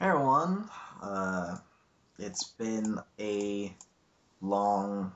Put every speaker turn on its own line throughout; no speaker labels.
Hey everyone, it's been a long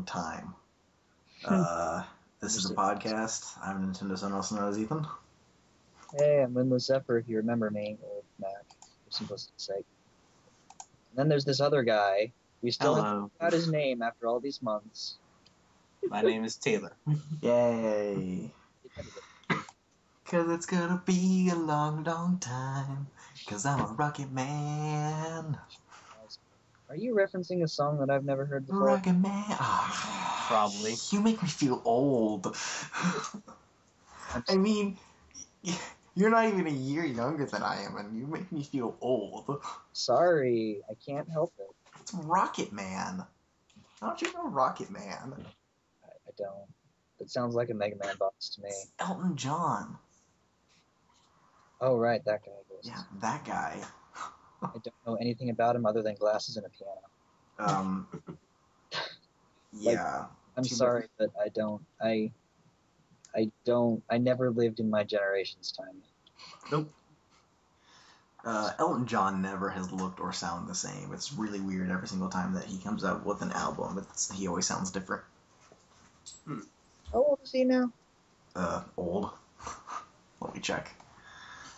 time. This is the podcast. I'm Nintendo Son, also known as Ethan.
Hey, I'm Windless Zephyr, if you remember me, or Mac, for simplicity's sake. And then there's this other guy. We still haven't got his name after all these months.
My name is Taylor.
Yay! Cause it's gonna be a long time. Cause I'm a rocket man.
Are you referencing a song that I've never heard before?
Rocket man. Oh,
Probably.
You make me feel old. I mean, you're not even a year younger than I am, and you make me feel old.
Sorry, I can't help it.
It's Rocket Man. How don't you know Rocket Man?
I don't. It sounds like a Mega Man box to me.
It's Elton John.
Oh, right, that guy.
Yeah, that guy.
I don't know anything about him other than glasses and a piano.
Yeah.
I'm sorry, but I don't. I never lived in my generation's time.
Nope.
Elton John never has looked or sounded the same. It's really weird every single time that he comes out with an album. He always sounds different.
How old is he now?
Old. Let me check.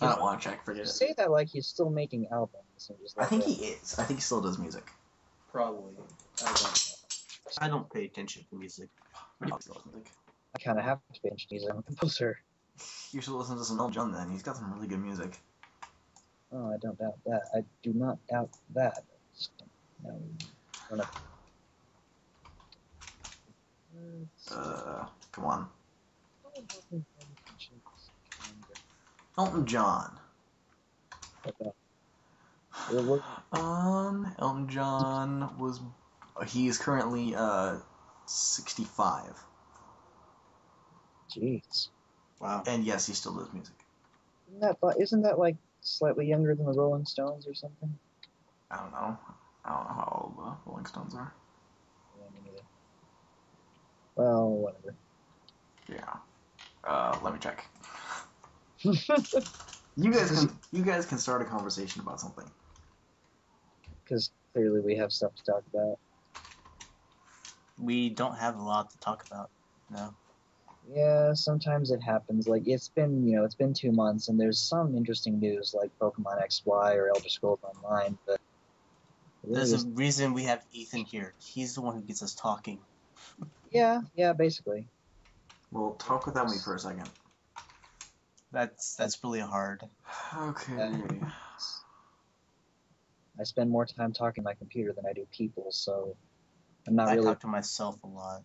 I don't want to check. Forget it.
You say that like he's still making albums. And just
I think he is. I think he still does music.
Probably. I don't pay attention to music.
He still does music.
I kind of have to pay attention to music. I'm a composer.
You should listen to some Elton John then. He's got some really good music.
Oh, I don't doubt that. I do not doubt that. No.
Come on. Elton John. Elton John was... He is currently, 65.
Jeez.
Wow.
And yes, he still does music.
Isn't that like slightly younger than the Rolling Stones or something?
I don't know. I don't know how old the Rolling Stones are.
Yeah, me neither. Well, whatever.
Yeah. Let me check. You guys can start a conversation about something.
Because clearly we have stuff to talk about.
We don't have a lot to talk about. No.
Yeah, sometimes it happens. Like it's been 2 months, and there's some interesting news like Pokemon XY or Elder Scrolls Online, but
There's a reason we have Ethan here. He's the one who gets us talking.
Yeah, basically.
Well, talk without me for a second.
That's really hard.
Okay.
I spend more time talking to my computer than I do people, so I'm not
I
really.
talk to myself a lot.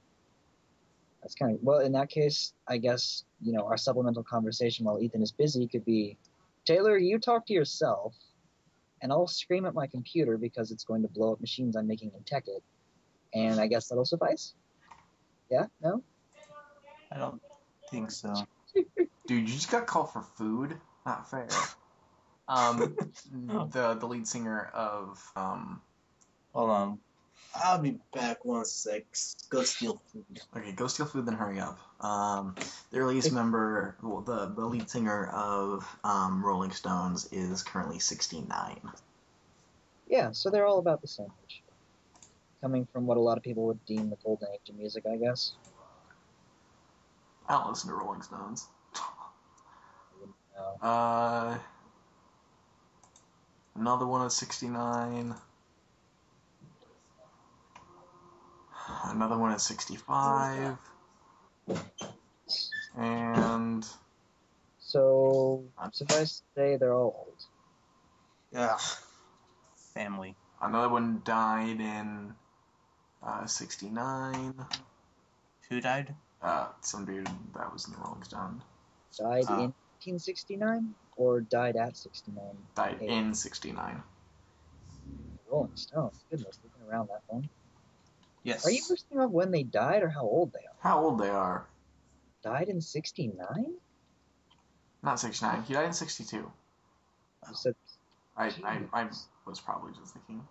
That's kind of, well, in that case, I guess, our supplemental conversation while Ethan is busy could be, Taylor, you talk to yourself, and I'll scream at my computer because it's going to blow up machines I'm making in Tekkit, and I guess that'll suffice? Yeah? No?
I don't think so.
Dude, you just got called for food? Not fair. The lead singer of,
Hold on. I'll be back 1 sec. Go steal food.
Okay, go steal food, then hurry up. The earliest member, well, the lead singer of Rolling Stones is currently 69.
Yeah, so they're all about the same age. Coming from what a lot of people would deem the golden age of music, I guess.
I don't listen to Rolling Stones.
No.
Another one is 69. Another one is 65. And...
So, suffice to say, they're all old.
Yeah. Family.
Another one died in 69.
Who died?
Some dude that was in the Rolling Stones.
Died in 1969? Or died at 69?
Died in 69.
Rolling Stones. Goodness, they've been around that long.
Yes.
Are you listing off when they died or how old they are?
How old they are?
Died in 69?
Not 69. He died in 62.
You said...
I was probably just thinking.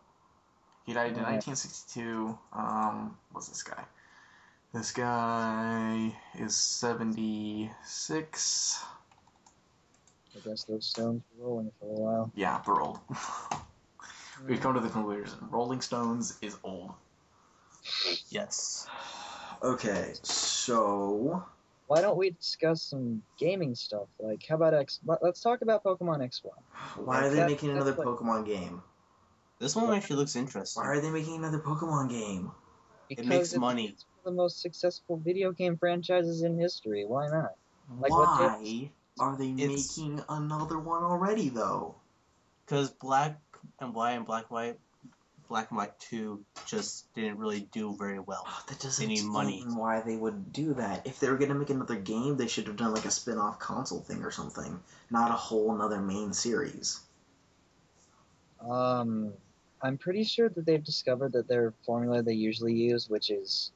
He died in 1962. What's this guy? This guy is 76.
I guess those stones were rolling for a while.
Yeah, they're old. We've come to the conclusion. Rolling Stones is old.
Yes.
Okay, so...
Why don't we discuss some gaming stuff? Like, how about let's talk about Pokemon XY.
Why are they making another Pokemon game?
This one actually looks interesting.
Why are they making another Pokemon game?
Because
It makes money.
It's one of the most successful video game franchises in history. Why not? Like,
Why are they making another one already, though?
Because Black and White 2 just didn't really do very well.
That doesn't
They need money.
explain why they would do that. If they were going to make another game, they should have done like a spin-off console thing or something, not a whole another main series.
I'm pretty sure that they've discovered that their formula they usually use, which is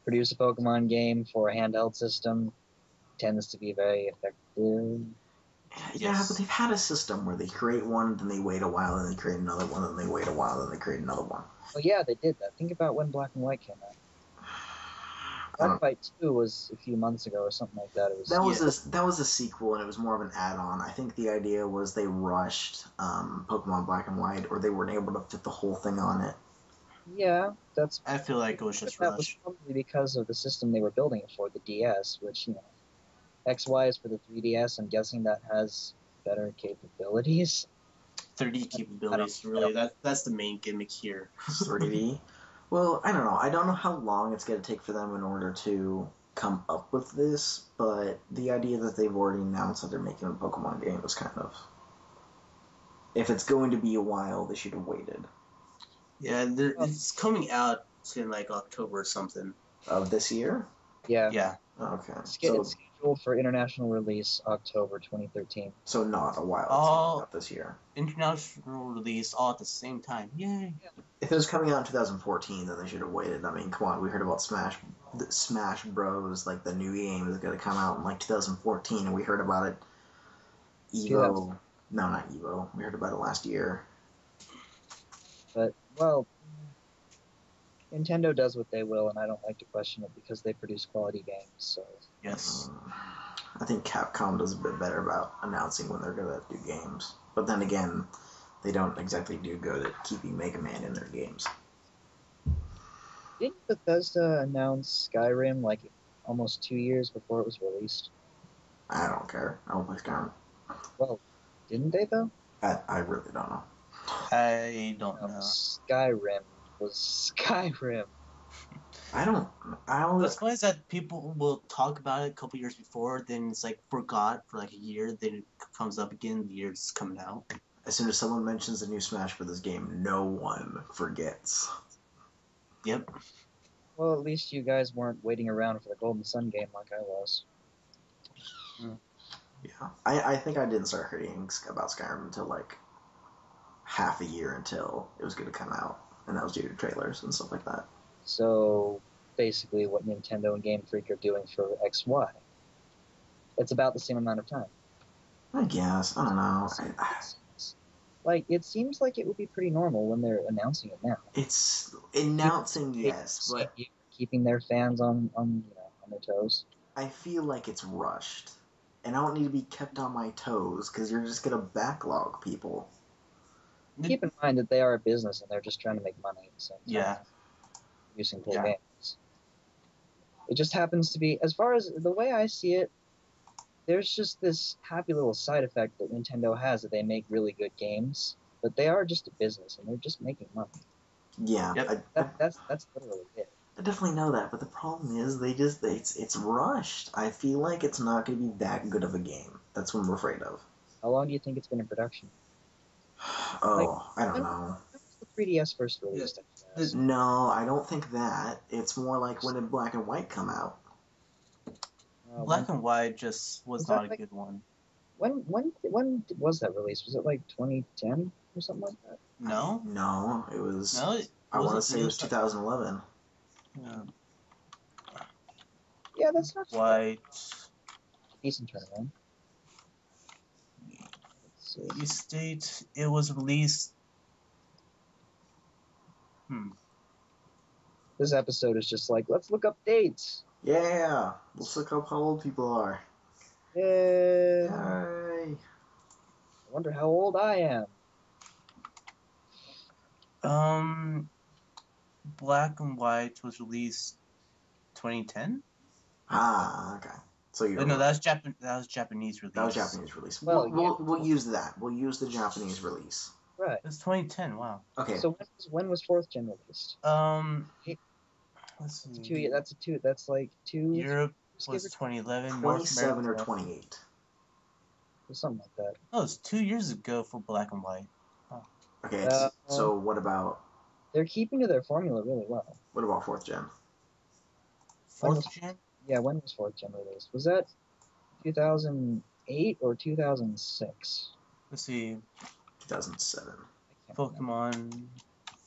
produce a Pokemon game for a handheld system, tends to be very effective.
Yeah, but they've had a system where they create one, then they wait a while, then they create another one, then they wait a while, then they create another one.
Well, yeah, they did that. Think about when Black and White came out. Black and White 2 was a few months ago or something like that.
That was a sequel, and it was more of an add-on. I think the idea was they rushed Pokemon Black and White, or they weren't able to fit the whole thing on it.
Yeah,
I feel like it was just
that
rushed.
was probably because of the system they were building it for, the DS, which, XY is for the 3DS. I'm guessing that has better capabilities.
3D capabilities, really. That's the main gimmick here.
3D? Well, I don't know. I don't know how long it's going to take for them in order to come up with this, but the idea that they've already announced that they're making a Pokemon game is kind of... If it's going to be a while, they should have waited.
Yeah, it's coming out in like October or something.
Of this year?
Yeah.
Yeah.
Okay.
It's scheduled for international release October 2013.
So not a while. It's coming out this year.
International release all at the same time. Yay.
If it was coming out in 2014, then they should have waited. I mean, come on, we heard about Smash Bros. Like the new game is going to come out in like 2014, and we heard about it. Evo. No, not Evo. We heard about it last year.
But, well, Nintendo does what they will, and I don't like to question it because they produce quality games. So
yes,
I think Capcom does a bit better about announcing when they're going to do games. But then again, they don't exactly do good at keeping Mega Man in their games.
Didn't Bethesda announce Skyrim like almost 2 years before it was released?
I don't care. I don't play Skyrim.
Well, didn't they though?
I really don't know.
I don't know.
Skyrim was Skyrim.
I don't.
What's funny is that people will talk about it a couple years before, then it's like forgot for like a year, then it comes up again, the year it's coming out.
As soon as someone mentions a new Smash for this game, no one forgets.
Yep.
Well, at least you guys weren't waiting around for the Golden Sun game like I was.
Yeah. I think I didn't start hearing about Skyrim until like half a year until it was going to come out. And that was due to trailers and stuff like that.
So, basically what Nintendo and Game Freak are doing for XY. It's about the same amount of time.
I guess. I don't know.
Like, it seems like it would be pretty normal when they're announcing it now.
It's announcing, yes, but
keeping their fans on their toes.
I feel like it's rushed. And I don't need to be kept on my toes because you're just going to backlog people.
Keep in mind that they are a business and they're just trying to make money at the same time.
Yeah.
Producing cool games. It just happens to be, as far as the way I see it, there's just this happy little side effect that Nintendo has that they make really good games, but they are just a business and they're just making money.
Yeah.
Yep.
That's literally it.
I definitely know that, but the problem is it's rushed. I feel like it's not going to be that good of a game. That's what I'm afraid of.
How long do you think it's been in production?
I don't know.
When was the 3DS first released?
No, I don't think that. It's more like when did Black and White come out?
Black and White just was not a good one.
When was that released? Was it like 2010 or something like that?
No.
No, it was. No, I want to say it was 2011.
Yeah, that's not
White.
Decent turnaround.
You state it was released.
This episode is just like, let's look up dates.
Yeah, let's look up how old people are.
Yay.
Yay.
wonder how old I am.
Black and White was released 2010.
Ah, okay. So you're
But no,
right.
that was Japanese release.
That was Japanese release.
Well,
We'll use that. We'll use the Japanese release.
Right.
It's 2010. Wow.
Okay.
So when was 4th gen released?
Let's see.
That's like 2.
Europe was 2011.
27 or 28.
Something like that.
Oh, it's 2 years ago for Black and White.
Okay. So what about?
They're keeping to their formula really well.
What about 4th gen?
4th gen?
Yeah, when was 4th gen released? Was that 2008 or 2006?
Let's see.
2007.
Pokemon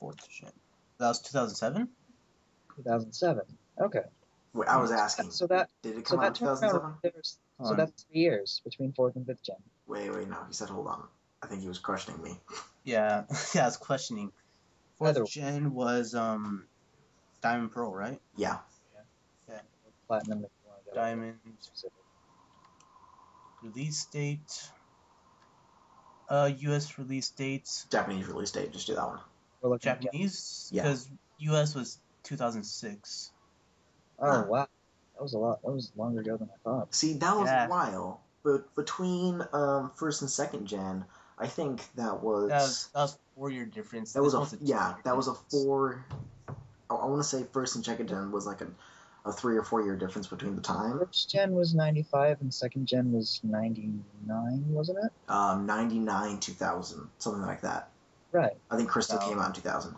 4th gen. That was 2007?
2007. Okay.
Wait, I was asking. Did it come out in 2007?
So that's 3 years between 4th and 5th gen.
Wait, no. He said, hold on. I think he was questioning me.
Yeah, I was questioning. 4th gen was Diamond Pearl, right?
Yeah.
Platinum. If you want to go
Diamond. Release date. U.S. release dates.
Japanese release date. Just do that one.
Japanese?
Yeah.
Because U.S. was 2006.
Oh, wow. That was a lot. That was longer ago than I thought.
See, that was a while. But between 1st and 2nd gen, I think that was
4-year difference.
That was a 4. I want to say 1st and 2nd gen was like a 3 or 4 year difference between the time.
1st gen was 95 and 2nd gen was 99, wasn't it?
99, 2000, something like that.
Right.
I think Crystal came out in 2000.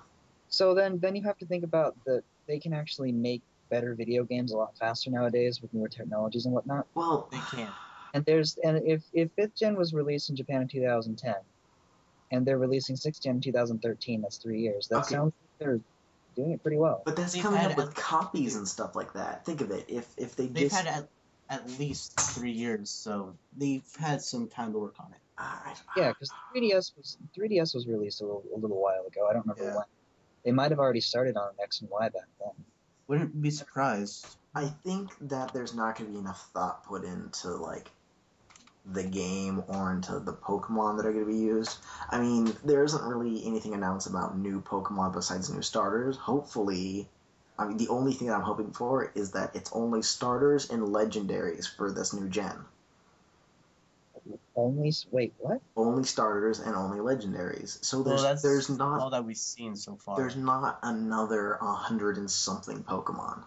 So then you have to think about that they can actually make better video games a lot faster nowadays with newer technologies and whatnot.
Well,
they can.
And if 5th gen was released in Japan in 2010, and they're releasing 6th gen in 2013, that's 3 years. That sounds like they're doing it pretty well.
But that's coming up with copies and stuff like that. Think of it. If they've
had at least 3 years, so they've had some time to work on it.
Yeah, because 3DS was released a little while ago. I don't remember when. They might have already started on X and Y back then.
Wouldn't be surprised.
I think that there's not going to be enough thought put into like the game or into the Pokemon that are going to be used. I mean, there isn't really anything announced about new Pokemon besides new starters. Hopefully, I mean, the only thing that I'm hoping for is that it's only starters and legendaries for this new gen.
Wait, what?
Only starters and only legendaries. So there's not
all that we've seen so far.
There's not another 100 and something Pokemon.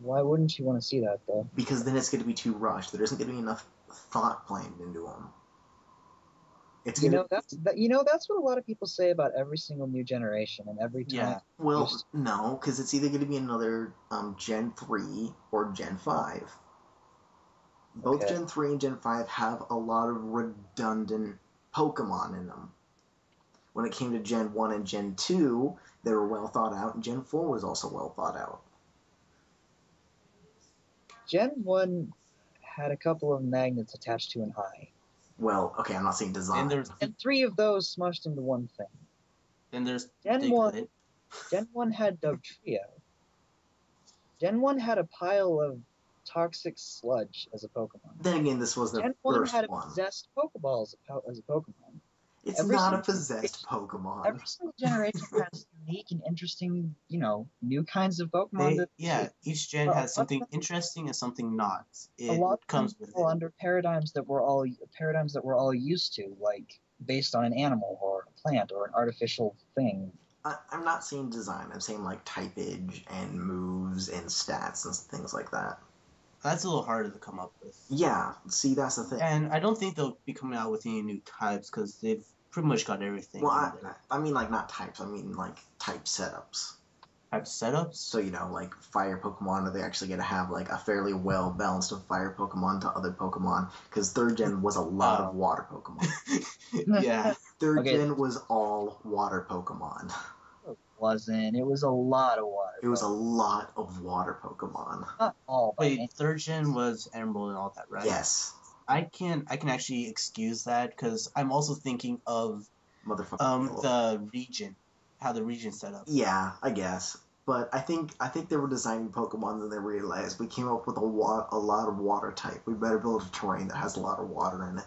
Why wouldn't you want to see that though?
Because then it's going to be too rushed. There isn't going to be enough thought planned into them.
That's what a lot of people say about every single new generation and every time.
Yeah. Well, no, because it's either going to be another Gen 3 or Gen 5. Both Gen 3 and Gen 5 have a lot of redundant Pokemon in them. When it came to Gen 1 and Gen 2, they were well thought out, and Gen 4 was also well thought out.
Gen 1 had a couple of magnets attached to an eye.
Well, okay, I'm not saying design.
And 3 of those smushed into one thing.
Then there's
Gen 1 had Dugtrio. Gen 1 had a pile of toxic sludge as a Pokemon.
Then again, this was the
Gen
first
1 had a
one.
Possessed Pokeball as a Pokemon.
It's not a possessed Pokemon.
Every single generation has unique and interesting, new kinds of Pokemon.
Each gen has something interesting and something not. It comes with it.
Under paradigms that we're all used to, like based on an animal or a plant or an artificial thing.
I'm not saying design. I'm saying like typage and moves and stats and things like that.
That's a little harder to come up with.
Yeah, see, that's the thing.
And I don't think they'll be coming out with any new types because they've pretty much got everything.
Well, I mean, like, not types. I mean, like, type setups.
Type setups?
So, like, fire Pokemon, are they actually going to have, like, a fairly well-balanced of fire Pokemon to other Pokemon? Because 3rd gen was a lot of water Pokemon.
Yeah.
3rd gen was all water Pokemon.
It wasn't. It was a lot of water.
It was a lot of water Pokemon.
Not all.
Wait, 3rd gen was Emerald and all that, right?
Yes.
I can actually excuse that because I'm also thinking of the region, how the region set up.
Yeah, I guess. But I think they were designing Pokemon and they realized we came up with a lot of water type. We better build a terrain that has a lot of water in it.